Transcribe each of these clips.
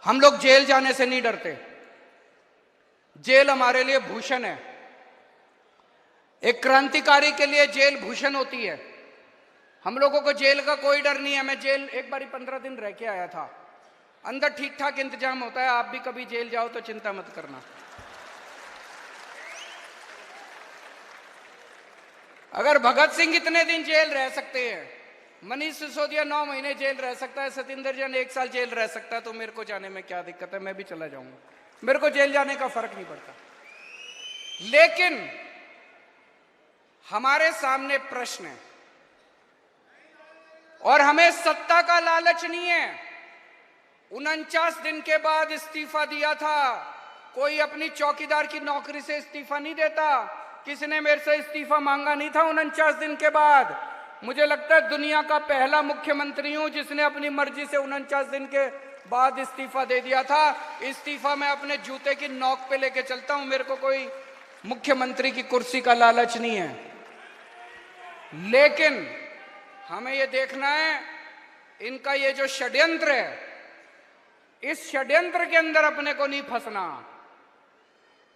हम लोग जेल जाने से नहीं डरते। जेल हमारे लिए भूषण है। एक क्रांतिकारी के लिए जेल भूषण होती है। हम लोगों को जेल का कोई डर नहीं है। मैं जेल एक बारी 15 दिन रह के आया था। अंदर ठीक ठाक इंतजाम होता है। आप भी कभी जेल जाओ तो चिंता मत करना। अगर भगत सिंह इतने दिन जेल रह सकते हैं, मनीष सिसोदिया 9 महीने जेल रह सकता है, सतिंदर जैन 1 साल जेल रह सकता है, तो मेरे को जाने में क्या दिक्कत है? मैं भी चला जाऊंगा। मेरे को जेल जाने का फर्क नहीं पड़ता। लेकिन हमारे सामने प्रश्न है और हमें सत्ता का लालच नहीं है। 49 दिन के बाद इस्तीफा दिया था। कोई अपनी चौकीदार की नौकरी से इस्तीफा नहीं देता। किसी ने मेरे से इस्तीफा मांगा नहीं था 49 दिन के बाद। मुझे लगता है दुनिया का पहला मुख्यमंत्री हूं जिसने अपनी मर्जी से 49 दिन के बाद इस्तीफा दे दिया था। इस्तीफा मैं अपने जूते की नोक पे लेके चलता हूं। मेरे को कोई मुख्यमंत्री की कुर्सी का लालच नहीं है। लेकिन हमें यह देखना है इनका ये जो षड्यंत्र है, इस षड्यंत्र के अंदर अपने को नहीं फंसना।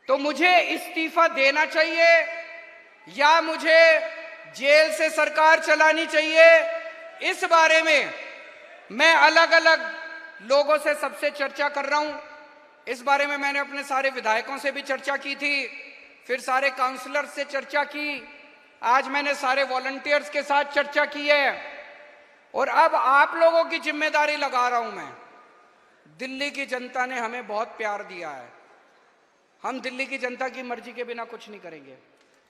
तो मुझे इस्तीफा देना चाहिए या मुझे जेल से सरकार चलानी चाहिए? इस बारे में मैं अलग अलग लोगों से सबसे चर्चा कर रहा हूं। इस बारे में मैंने अपने सारे विधायकों से भी चर्चा की थी, फिर सारे काउंसलर से चर्चा की, आज मैंने सारे वॉलंटियर्स के साथ चर्चा की है और अब आप लोगों की जिम्मेदारी लगा रहा हूं मैं। दिल्ली की जनता ने हमें बहुत प्यार दिया है। हम दिल्ली की जनता की मर्जी के बिना कुछ नहीं करेंगे।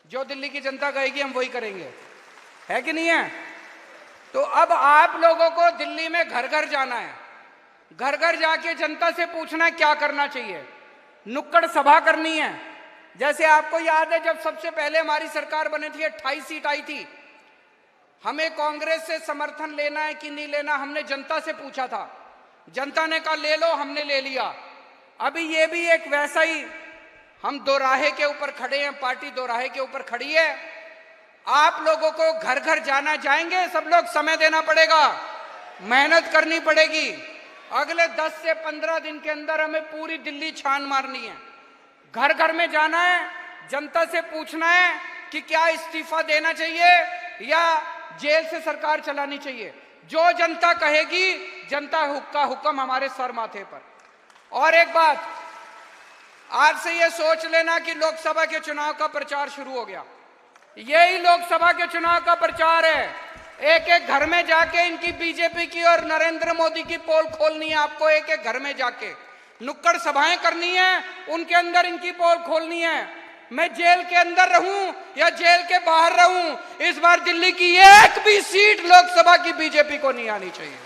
जो दिल्ली की जनता कहेगी हम वही करेंगे, है कि नहीं है? तो अब आप लोगों को दिल्ली में घर घर जाना है। घर घर जाके जनता से पूछना है क्या करना चाहिए। नुक्कड़ सभा करनी है। जैसे आपको याद है जब सबसे पहले हमारी सरकार बनी थी 28 सीट आई थी। हमें कांग्रेस से समर्थन लेना है कि नहीं लेना, हमने जनता से पूछा था। जनता ने कहा ले लो, हमने ले लिया। अभी ये भी एक वैसा ही, हम दोराहे के ऊपर खड़े हैं, पार्टी दोराहे के ऊपर खड़ी है। आप लोगों को घर घर जाना, जाएंगे सब लोग, समय देना पड़ेगा, मेहनत करनी पड़ेगी। अगले 10 से 15 दिन के अंदर हमें पूरी दिल्ली छान मारनी है। घर घर में जाना है, जनता से पूछना है कि क्या इस्तीफा देना चाहिए या जेल से सरकार चलानी चाहिए। जो जनता कहेगी, जनता का हुक्म हमारे सर माथे पर। और एक बात, आज से ये सोच लेना कि लोकसभा के चुनाव का प्रचार शुरू हो गया। यही लोकसभा के चुनाव का प्रचार है। एक एक घर में जाके इनकी बीजेपी की और नरेंद्र मोदी की पोल खोलनी है। आपको एक एक घर में जाके नुक्कड़ सभाएं करनी है, उनके अंदर इनकी पोल खोलनी है। मैं जेल के अंदर रहूं या जेल के बाहर रहूं, इस बार दिल्ली की एक भी सीट लोकसभा की बीजेपी को नहीं आनी चाहिए।